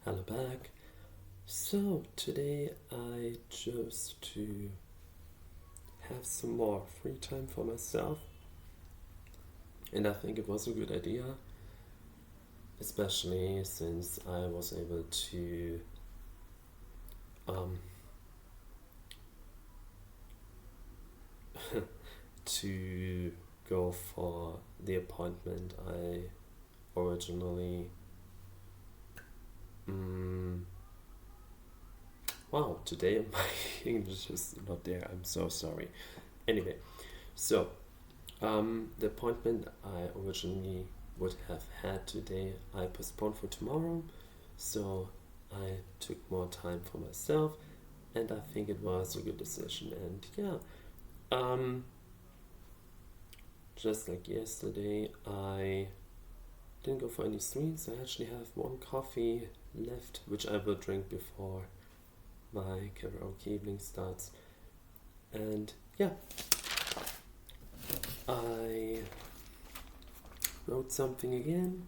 Hello back. So today I chose to have some more free time for myself, and I think it was a good idea, especially since I was able um, to go for the appointment I originally. Wow, today my English is not there. I'm so sorry. Anyway, so the appointment I originally would have had today, I postponed for tomorrow, so I took more time for myself, and I think it was a good decision. And yeah, just like yesterday, I didn't go for any sweets. I actually have one coffee left, which I will drink before my karaoke evening starts. And yeah, I wrote something again.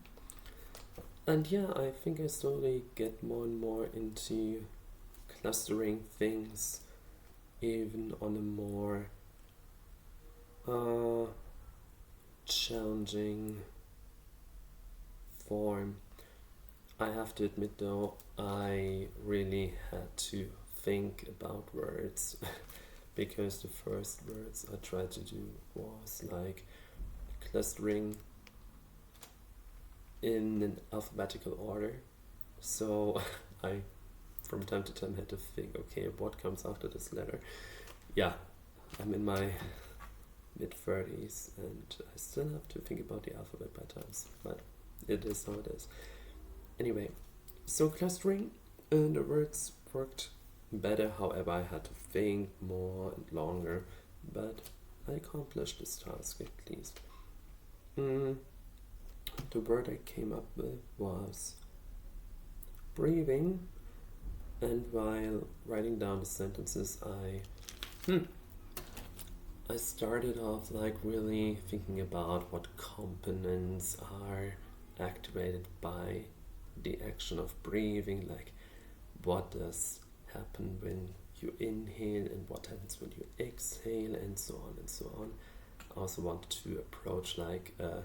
And yeah, I think I slowly get more and more into clustering things, even on a more challenging form. I have to admit though, I really had to think about words because the first words I tried to do was like clustering in an alphabetical order. So I, from time to time, had to think, okay, what comes after this letter? Yeah, I'm in my mid-30s and I still have to think about the alphabet by times, but it is how it is. Anyway, so clustering and the words worked better, however, I had to think more and longer, but I accomplished this task at least. The word I came up with was breathing, and while writing down the sentences, I started off like really thinking about what components are activated by the action of breathing, like what does happen when you inhale and what happens when you exhale, and so on and so on. I also wanted to approach like a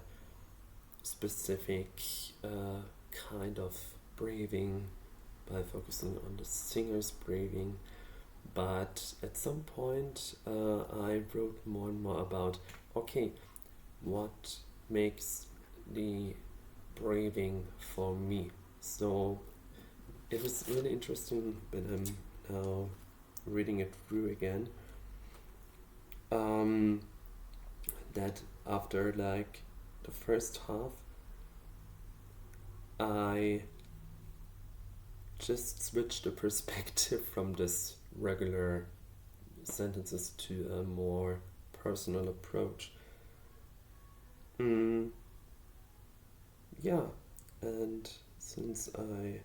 specific kind of breathing by focusing on the singer's breathing. But at some point, I wrote more and more about, okay, what makes the breathing for me. So it was really interesting, but I'm now reading it through again. That after like the first half, I just switched the perspective from this regular sentences to a more personal approach. Yeah, and since I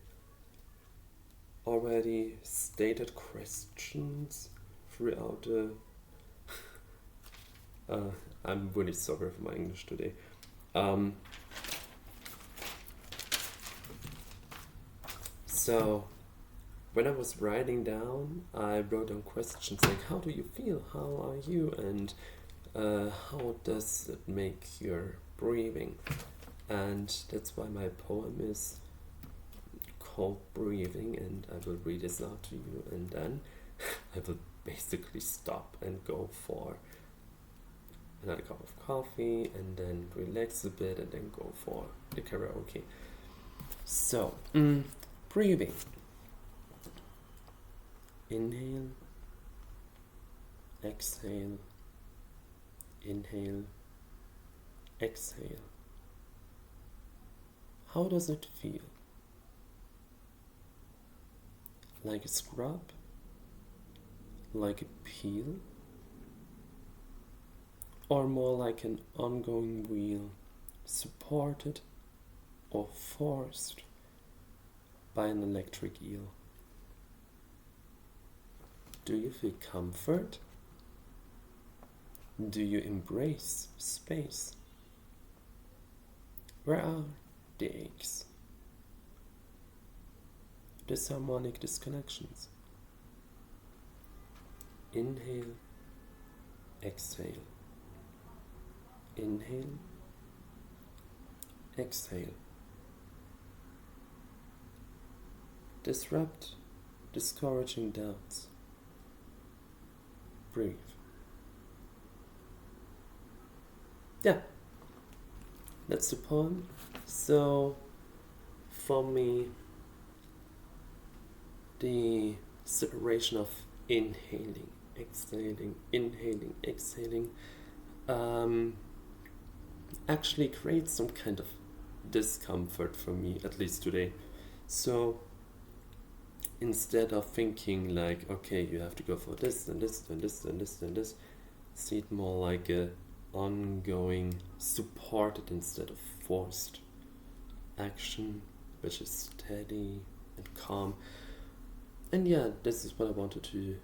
already stated questions throughout the I'm really sorry for my English today. So when I was writing down, I wrote down questions like, how do you feel? How are you? And how does it make your breathing? And that's why my poem is called Breathing, and I will read this out to you, and then I will basically stop and go for another cup of coffee, and then relax a bit, and then go for the karaoke. So, breathing. Inhale, exhale, inhale, exhale. How does it feel? Like a scrub? Like a peel? Or more like an ongoing wheel, supported or forced by an electric eel? Do you feel comfort? Do you embrace space? Where are the aches? disharmonic disconnections. Inhale, exhale. Inhale, exhale. Disrupt discouraging doubts. Breathe. Yeah, that's the poem. So, for me, the separation of inhaling, exhaling, actually creates some kind of discomfort for me, at least today. So instead of thinking like, okay, you have to go for this and this and this and this and this, see it more like a ongoing, supported instead of forced action, which is steady and calm. And yeah, this is what I wanted to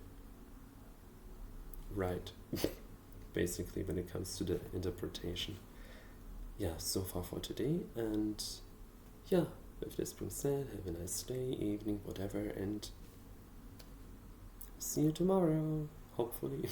write, basically, when it comes to the interpretation. Yeah, so far for today, and yeah, with this being said, have a nice day, evening, whatever, and see you tomorrow, hopefully.